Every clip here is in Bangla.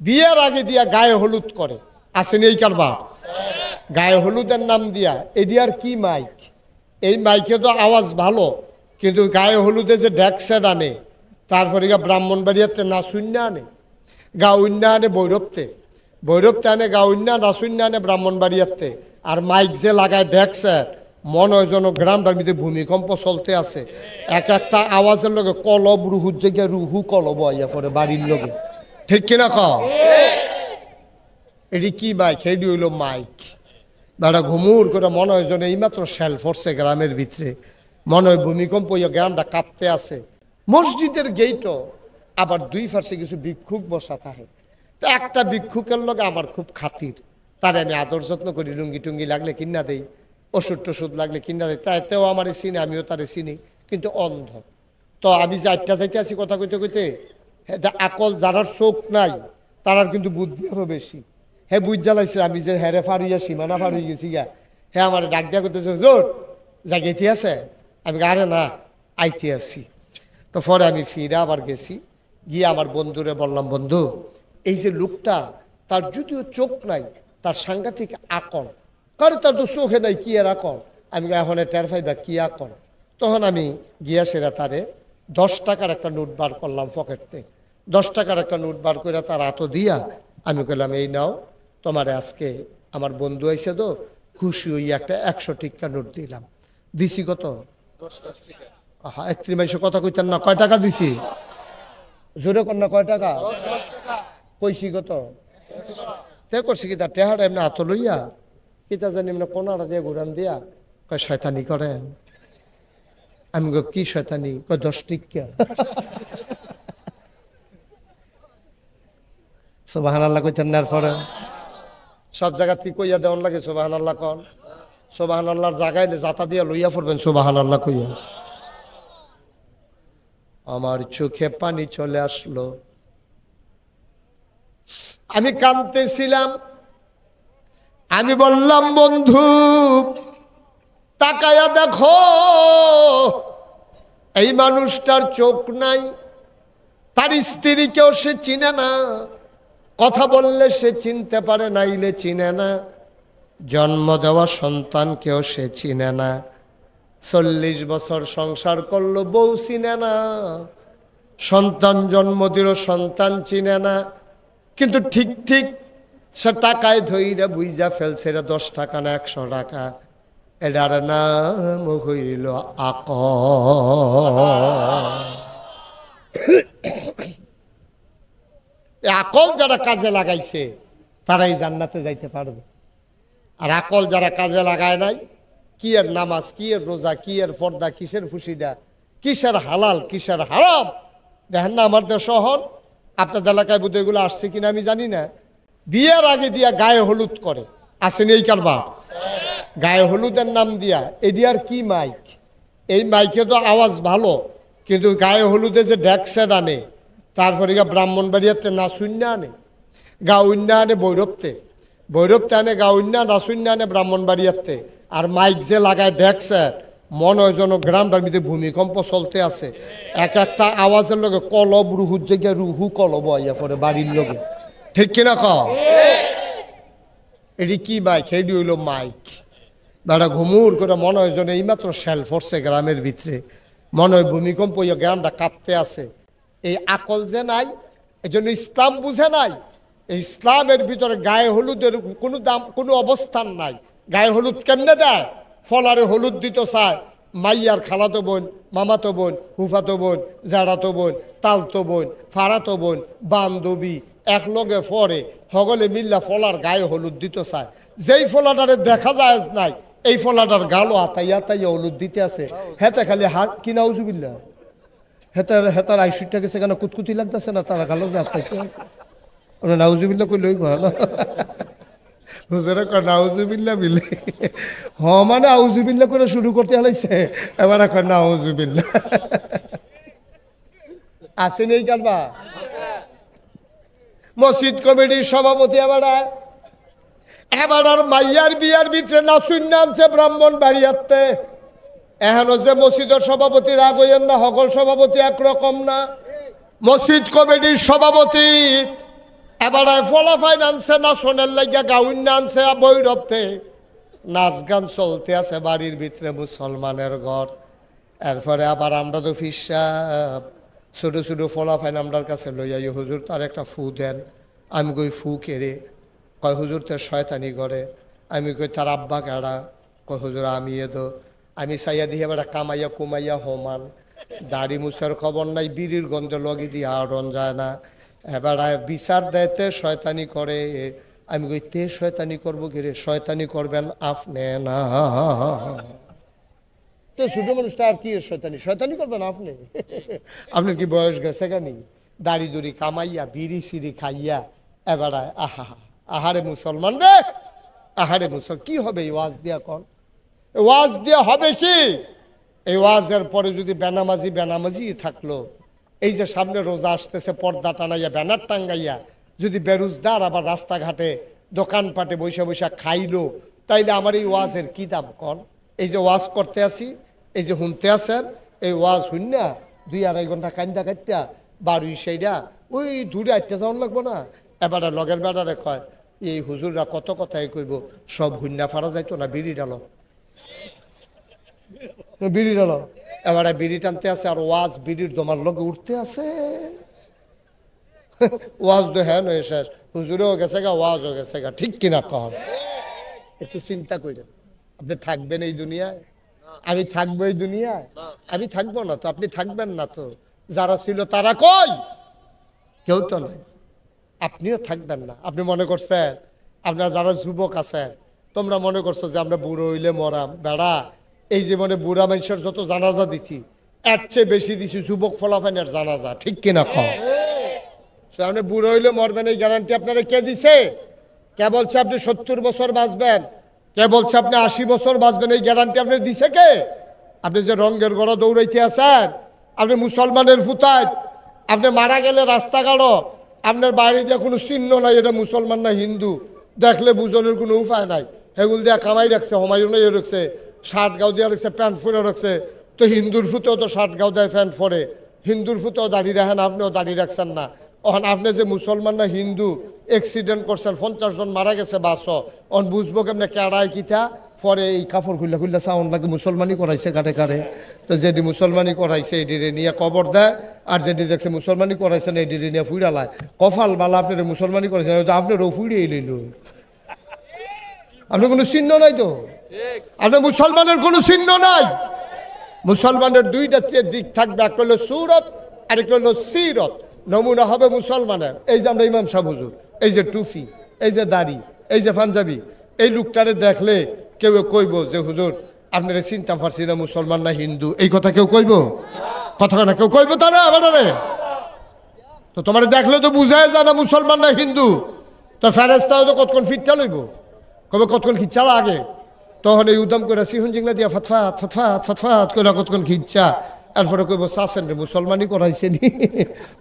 বিয়ের আগে দিয়া গায়ে হলুদ করে, আসেনি এই কারবার? গায়ে হলুদের নাম দিয়া এটি আর কি মাইক? এই মাইকে তো আওয়াজ ভালো, কিন্তু গায়ে হলুদে যে ড্যাকসেট আনে, তারপরে ব্রাহ্মণবাড়িয়াতে নাচুন্যা আনে, গাউন্যা আনে ভৈরবতে আনে গাউন্যা, নাচুন্যা আনে ব্রাহ্মণবাড়িয়াতে। আর মাইক যে লাগায় ড্যাকসেট, মনে হয় যেন গ্রামটার মধ্যে ভূমিকম্প চলতে আছে। এক একটা আওয়াজের লগে কলব রুহুর জায়গায় রুহু কলব আইয়া পড়ে বাড়ির লগে, ঠিক কিনা কও? এটি কি মাইক? এটি হইল মাইক। বেড়া ঘুমুর করে মনে হয় যেন এইমাত্র শেল ফরছে গ্রামের ভিতরে, মনে হয় ভূমিকম্প হইয়া গ্রামটা কাঁপতে আছে। মসজিদের গেইটও আবার দুই পাশে কিছু ভিক্ষুক বসা থাকে। তো একটা ভিক্ষুকের লগে আমার খুব খাতির, তারে আমি আদর যত্ন করি, লুঙ্গি টুঙ্গি লাগলে কিনা দেই, ওষুধ টষুধ লাগলে কিনা দেয়, তাইতেও আমার চিনি, আমিও তারে চিনি, কিন্তু অন্ধ। তো আমি যাইতে আছি কথা কইতে কইতে, আকল যারার চোখ নাই তারার কিন্তু বুদ্ধি আরো বেশি। হে বুঝ জ্বালাইছে আমি যে হেরে ফাড়ুইয়া সীমানা ফাড়ুই গেছি গা। হে আমার ডাক দিয়া করতেছে, জোর জাগিয়ে আছে? আমি আরে না, আইতে আছি। তো পরে আমি ফিরে আবার গেছি, গিয়ে আমার বন্ধুরে বললাম, বন্ধু এই যে লোকটা, তার যদিও চোখ নাই, তার সাংঘাতিক আকল। কারণ তার তো চোখে নাই, কি আর আকল? আমি এখন টের পাইবা কি আকল? তখন আমি গিয়া সেরা তারে 10 টাকার একটা নোট বার করলাম পকেট থেকে। 10 টাকার একটা নোট বার করে তার হাতও দিয়া আমি কইলাম, এই নাও, তোমারে আজকে আমার বন্ধু আইসে তো, খুশি হইয়া একটা 100 টিক্কা নোট দিলাম। দিছি কত? 10 টাকা। হ্যাঁ, 31 মাসে কথা কইতেন না, কয় টাকা দিছি? জোরে কর না, কয় টাকা কইছি? কত তে করছি কি? তার টেহাটা এমনি হাত লইয়া কিতা জানি এমনি কোনাটা দিয়ে ঘুরান দিয়া কয়, শয়তানি করেন? আমি কি শয়তানি? কয় 10 টিক্কা। সুবহানাল্লাহ কইতেন না? পরে সব জায়গা থেকে কইয়া দেওয়ান লাগে সুবহানাল্লাহ কন। সুবহানাল্লাহর জায়গায় জাতা দিয়া লইয়া পড়বেন সুবহানাল্লাহ কইয়া। আমার চোখে পানি চলে আসলো, আমি কাঁদতেছিলাম। আমি বললাম, বন্ধু তাকায়া দেখো, এই মানুষটার চোখ নাই, তার স্ত্রীকেও সে চিনে না, কথা বললে সে চিনতে পারে, নাইলে চিনে না, জন্ম দেওয়া সন্তানকেও সে চিনে না, 40 বছর সংসার করলো, বউ চিনে না, সন্তান জন্ম দিল, সন্তান চিনে না, কিন্তু ঠিক ঠিক সে টাকায় ধইরা বুঝা ফেলছে এটা 10 টাকা না 100 টাকা। এটার নাম হইল আকল। যারা কাজে লাগাইছে তারাই জান্নাতে যাইতে পারবে, আর আকল যারা কাজে লাগায় নাই, কি এর নামাজ, কি এর রোজা, কি এর পর্দা, কিসের ফুসিদা, কিসের হালাল, কিসের হারাম। দেখেন না আমার দেশ শহর, আপনাদের এলাকায় বোধ এগুলো আসছে কিনা আমি জানি না, বিয়ের আগে দিয়া গায়ে হলুদ করে, আসেনি এই কারবার? গায়ে হলুদের নাম দিয়া এটি আর কি মাইক? এই মাইকে তো আওয়াজ ভালো, কিন্তু গায়ে হলুদে যে ড্যাকসেট আনে, তারপরে ব্রাহ্মণবাড়িয়াতে নাচুন্যা আনে, গাউন্যা আনে ভৈরবতে আনে গাউন্যা, নাচুন্যা আনে ব্রাহ্মণবাড়িয়াতে। আর মাইক যে লাগায় ড্যাকসেট, মনে হয় যেন গ্রামটার মধ্যে ভূমিকম্প চলতে আছে। এক একটা আওয়াজের লগে কলব রুহুর জায়গায় রুহু কলব আইয়া পড়ে বাড়ির লগে, ঠিক কিনা কও? এটি কি মাইক? এটি হইল মাইক। বেড়া ঘুমুর করে মনে হয় যেন এইমাত্র শেল ফরছে গ্রামের ভিতরে, মনে হয় ভূমিকম্প হইয়া গ্রামটা কাঁপতে আছে। এই আকল যে নাই, এই জন্য ইসলাম বুঝে নাই। এই ইসলামের ভিতরে গায়ে হলুদের কোনো দাম, কোনো অবস্থান নাই। গায়ে হলুদ কেমনে দেয়? ফলারে হলুদ দিত চায়, মাইয়ার খালাতো বোন, মামাতো বোন, হুফাতো বোন, জাড়াতো বোন, তালতো বোন, ফাড়াতো বোন, বান্ধবী একলগে ফরে হগলে মিল্লা ফলার গায়ে হলুদ দিত চায়। যেই ফলাটারে দেখা যায় নাই, এই ফলাটার গালও আতাইয়া আতাইয়া হলুদ দিতে আছে। হেতে খালি হাট কি নাউজুবিল্লা, হেতার আইসুটটা গেছে কেন কুতকুতি লাগতেছে না, তারা গালো আতাইতে নাউজুবিল্লা কই লই ভালো হুজুরে কয় নাউজুবিল্লা বিলে, হ মানে আউজুবিল্লা করে শুরু করতে হালাইছে, এবার কয় নাউজুবিল্লা। আসেন এই কালবা মসজিদ কমিটির সভাপতি এবার আর মাইয়ার বিয়ার ভিতরে নাচুন নামছে ব্রাহ্মণবাড়িয়াতে। এখনো যে মসজিদের সভাপতি রাগ হইয়েন না, সকল সভাপতি একরকম না। মসজিদ কমিটির সভাপতি এবার ফলাফাইন আনছে না সোনের লাগিয়া গাউন আনছে বৈরবতে নাচ গান চলতে আছে বাড়ির ভিতরে মুসলমানের ঘর। এরপরে আবার আমরা তো ফিসাব ছোটো ছোটো ফলাফাইন আমরার কাছে লইয়াই হুজুর তার একটা ফু দেন। আমি কই ফু কেড়ে? কয় হুজুর তার শয়তানি করে। আমি কই তার আব্বা কেড়া? কয় হুজুর আমি তো। আমি চাইয়া দিয়ে বেড়া কামাইয়া কুমাইয়া হমান, দাড়ি মুছার খবর নাই, বিড়ির গন্ধে লগি দিয়ে আড়ন যায় না। এবার বিচার দেয়তে শয়তানি করে। আমি কই তে শয়তানি করবো কি রে? শয়তানি করবেন আপনি না, তো ছোট মানুষটা আর কি শয়তানি? শয়তানি করবেন আপনি। আপনার কি বয়স গেছে কেনি? দাড়ি দুড়ি কামাইয়া বিড়ি সিড়ি খাইয়া এবার আহারে মুসলমান রে, আহারে মুসল কি হবে এই ওয়াজ দিয়া? কন ওয়াজ দিয়া হবে কি? এই ওয়াজের পরে যদি বেনামাজি থাকলো, এই যে সামনে রোজা আসতেছে পর্দা টানাইয়া ব্যানার টাঙ্গাইয়া যদি বেরোজগার আবার রাস্তাঘাটে দোকানপাটে বৈশা বৈশা খাইলো, তাইলে আমার এই ওয়াজের কি দাম? কন এই যে ওয়াজ করতে আসি, এই যে শুনতে আসেন, এই ওয়াজ শুন না 2-2.5 ঘন্টা কান্দা কাটতা বাড়ি সেইটা ওই দূরে আটটা যাওয়ার লাগবো না? এবার লগের বেড়ারে কয় এই হুজুররা কত কথাই কইব, সব হুন্না ফাড়া যাইতো না, বিড়ি ডালো বিড়ি ডালো। এবারে বিড়ি টানতে আছে আর ওয়াজ বিড়ির দমার লগে উঠতে আছে। ওয়াজ তো হ্যাঁ নয় শেষ, হুজুরেও গেছে গা, ওয়াজও গেছে গা, ঠিক কিনা কন? একটু চিন্তা করেন, আপনি থাকবেন এই দুনিয়ায়? আমি থাকবো এই দুনিয়ায়? আমি থাকবো না তো, আপনি থাকবেন না তো। যারা ছিল তারা কই? কেউ তো নাই। আপনিও থাকবেন না। আপনি মনে করছেন, আপনারা যারা যুবক আছেন তোমরা মনে করছো যে আমরা বুড়ো হইলে মরাম। বেড়া, এই জীবনে বুড়া মানুষের যত জানাজা দিছি এর চেয়ে বেশি দিছি যুবক ফলাফানের জানাজা, ঠিক কিনা কম? আপনি বুড়ো হইলে মরবেন এই গ্যারান্টি আপনারা কে দিছে? কে বলছে আপনি 70 বছর বাঁচবেন? কে বলছে আপনি 80 বছর বাঁচবেন? এই গ্যারান্টি আপনি দিছে কে? আপনি যে রঙের গড়া দৌড়াইতে আছেন, আপনি মুসলমানের ফুতায়, আপনি মারা গেলে রাস্তাঘাটও আপনার বাড়িতে কোনো চিহ্ন নাই এটা মুসলমান না হিন্দু, দেখলে বুঝনের কোনো উপায় নাই। হেগুল দিয়া কামাই রাখছে, হমায়ুন রাখছে, শার্ট গাও দিয়া রাখছে, প্যান্ট ফুরে রাখছে। তো হিন্দুর ফুতেও তো শার্ট গাও দেয়, প্যান্ট পরে। হিন্দুর ফুতেও দাঁড়িয়ে রাখেন, আপনিও দাঁড়িয়ে রাখছেন না। অহন আপনি যে মুসলমান না হিন্দু, অ্যাক্সিডেন্ট করছেন, 50 জন মারা গেছে, বাসও অন বুঝবো কেমনে কেড়ায় কিতা পরে এই কাপড় খুললা খুললা সাউন্ড লাগে মুসলমানই করাইছে কাটে কাটে। তো যেটি মুসলমানই করাইছে এটিরে নিয়ে কবর দেয়, আর যেটি দেখছে মুসলমানই করাইছেন এটিরে নিয়ে ফুইরালায়। কফাল বালা আপনার মুসলমানই করাইছেন, হয়তো আপনারও ফুড়িয়ে লইল। আপনার কোনো চিহ্ন নাই তো, আপনার মুসলমানের কোনো চিহ্ন নাই। মুসলমানের দুইটা দিক থাকবে, একটা হলো সুরত আর একটা হলো সিরত। নমুনা হবে মুসলমানের এই যে আমরা ইমাম সাহেব হুজুর, এই যে টুফি, এই যে দাড়ি, এই যে পাঞ্জাবি, এই লোকটারে দেখলে কেউ কইব যে হুজুর আপনারা চিন্তা পারছি না মুসলমান না হিন্দু, এই কথা কেউ কইব? কথা না কেউ কইব তারা আবার? তো তোমার দেখলে তো বুঝায় যায় না মুসলমান না হিন্দু। তো ফেরেস্তাও তো কতক্ষণ ফিটটা লইব, কবে কতক্ষণ খিচ্ছা লাগে, তখন এই উদম করে সিহুন জিংলা দিয়া ফতফাত ফতফাত ফতফাত করে কতক্ষণ খিচ্ছা। এরপরে কইব চাচ্ছেন রে মুসলমানই করাইছে নি,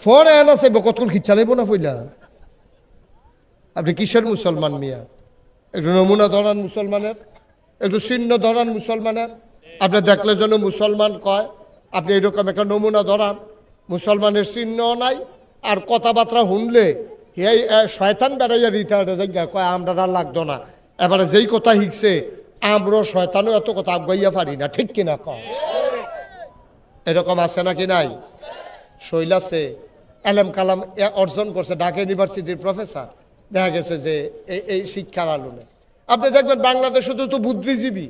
ফরে এনা চাইব কতক্ষণ খিচ্ছা লাইব না ফইলা। আপনি কিসের মুসলমান মিয়া? একটু নমুনা ধরান মুসলমানের, একটু চিহ্ন ধরান মুসলমানের। আপনি দেখলে যেন মুসলমান কয়, আপনি এরকম একটা নমুনা ধরান। মুসলমানের চিহ্নও নাই, আর কথাবার্তা শুনলে এই শয়তান বেড়াইয়া রিটায়ার্ডে যাই কয় আমরা আর লাগতো না। এবারে যেই কথা শিখছে আমরাও শয়তানও এত কথা আগাইয়া পারি না, ঠিক কিনা কয়? এরকম আছে নাকি নাই? শৈল আছে, এলেম কালাম অর্জন করছে, ঢাকা ইউনিভার্সিটির প্রফেসর। দেখা গেছে যে এই শিক্ষার আলোনে আপনি দেখবেন বাংলাদেশে তো বুদ্ধিজীবী,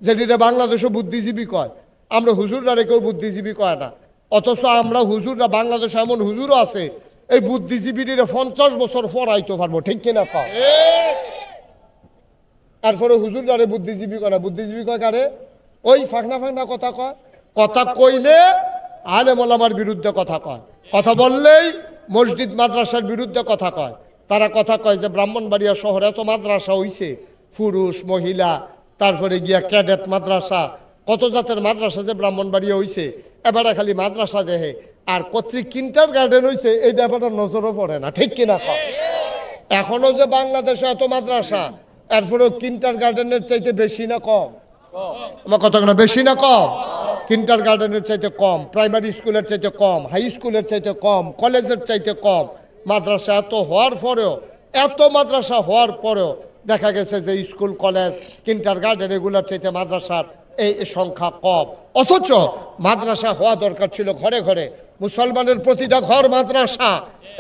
যেটা বাংলাদেশও বুদ্ধিজীবী কয়, আমরা হুজুররা কেউ বুদ্ধিজীবী কয় না। অথচ আমরা হুজুররা বাংলাদেশে এমন হুজুরও আছে এই বুদ্ধিজীবীরা 50 বছর পড়াইতে পারবো, ঠিক কিনা কয়? তারপরে হুজুররা বুদ্ধিজীবী কয় না। বুদ্ধিজীবী কয় কারে? ওই ফাঁকনা ফাঁকনা কথা কয়। কথা কইলে আলেম ওলামার বিরুদ্ধে কথা কয়, কথা বললেই মসজিদ মাদ্রাসার বিরুদ্ধে কথা কয়। তারা কথা কয় যে ব্রাহ্মণবাড়িয়া শহরে এত মাদ্রাসা হইছে, পুরুষ মহিলা, তারপরে গিয়া ক্যাডেট মাদ্রাসা, কত জাতের মাদ্রাসা যে ব্রাহ্মণবাড়িয়া হইছে। এবারে খালি মাদ্রাসা দেহে আর কর্তৃক কিন্টার গার্ডেন হইছে, এই ব্যাপারটা নজরও পড়ে না, ঠিক কিনা কয়? এখনো যে বাংলাদেশে এত মাদ্রাসা, এরপরেও কিন্টার গার্ডেনের চাইতে বেশি না কম? আমার কথা না, বেশি না কম? কিন্টার গার্ডেনের চাইতে কম, প্রাইমারি স্কুলের চাইতে কম, হাই স্কুলের চাইতে কম, কলেজের চাইতে কম, মাদ্রাসা এত মাদ্রাসা হওয়ার পরেও দেখা গেছে যে স্কুল কলেজ কিন্ডার গার্ডেন এগুলোর চাইতে মাদ্রাসার এই সংখ্যা কম। অথচ মাদ্রাসা হওয়া দরকার ছিল ঘরে ঘরে, মুসলমানের প্রতিটা ঘর মাদ্রাসা।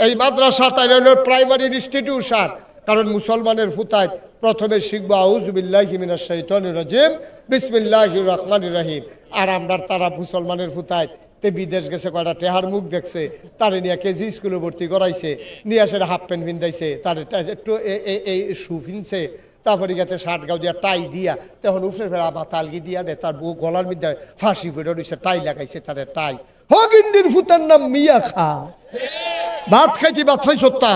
এই মাদ্রাসা তাই হলো প্রাইমারি ইনস্টিটিউশন, কারণ মুসলমানের ফুতায় প্রথমে শিখবো আউযু বিল্লাহি মিনাশ শাইতানির রাজিম বিসমিল্লাহির রহমানির রহিম। আর আমরা তারা মুসলমানের ফুতায় তে বিদেশ গেছে, কয়টা টেহার মুখ দেখছে, তারে নিয়ে কেজি স্কুলে ভর্তি করাইছে, নিয়ে আসে হাফ প্যান্ট ভিন্দাইছে, তার একটু এই শু ফিনছে, তারপরে গেছে শার্ট গাও দিয়া টাই দিয়া, তখন উফরে ফেরা বা তালগি দিয়া নে তার বউ গলার মধ্যে ফাঁসি ফেরে রয়েছে, টাই লাগাইছে তারে টাই। হগিন্ডির ফুতার নাম মিয়া খা, ভাত খাইছি ভাত খাইছ তা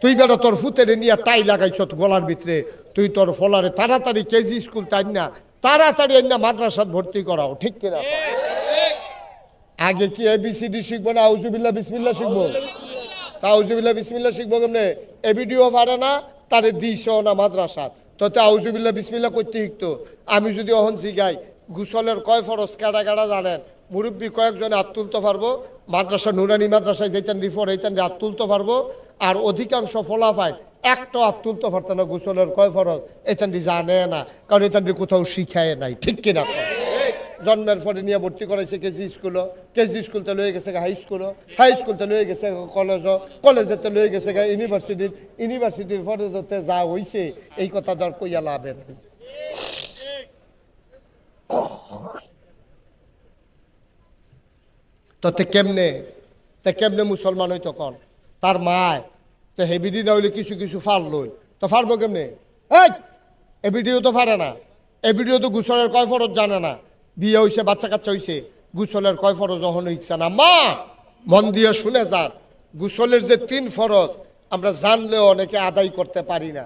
তুই বেটা তোর ফুতেরে নিয়ে টাই লাগাইছ গলার ভিতরে, তুই তোর ফলারে তাড়াতাড়ি কেজি স্কুল তাই না তাড়াতাড়ি না মাদ্রাসাত ভর্তি করাও, ঠিক কিনা? আগে কি ABCD শিখবো না আউযুবিল্লাহ বিসমিল্লাহ শিখবো? তা আউযুবিল্লাহ বিসমিল্লাহ শিখবো কেমনে? এবিডিও পারে না, তারে দিছ না মাদ্রাসাত, তো আউযুবিল্লাহ বিসমিল্লাহ করতে শিখতো। আমি যদি অহন শিখাই গুসলের কয় ফরজ কাটা কাটা জানেন, মুরব্বী কয়েকজনে হাত তুলতে পারবো, মাদ্রাসা নুরানি মাদ্রাসায় যেতেন রিফোর হইতেন হাত তুলতে পারবো, আর অধিকাংশ ফলাফায় একটা হাত তুলতে পারতো না গুসলের কয় ফরজ, এতেন জানে না, কারণ এতেন কোথাও শিখায় নাই, ঠিক কিনা? জন্মের পরে নিয়ে ভর্তি করাইছে কেজি স্কুলতে লয়ে গেছে হাই স্কুলতে লয়ে গেছে কলেজেতে লয়ে গেছে ইউনিভার্সিটির পরে যা হইছে এই কথা দর কইয়া লাভের। তে কেমনে মুসলমান হইতো কন? তার মায় তো হেবিডি না হইলে কিছু ফাল লইল, তো ফারবো কেমনে? এবিডিও তো ফারে না, এবিডিও তো গুসলের কয় ফরজ জানে না, বিয়ে হয়েছে বাচ্চা কাচ্চা হয়েছে, গুসলের কয় ফরজ যখন হইছে না। মা মন দিয়ে শুনে যান, গুসলের যে 3 ফরজ আমরা জানলেও অনেকে আদায় করতে পারি না।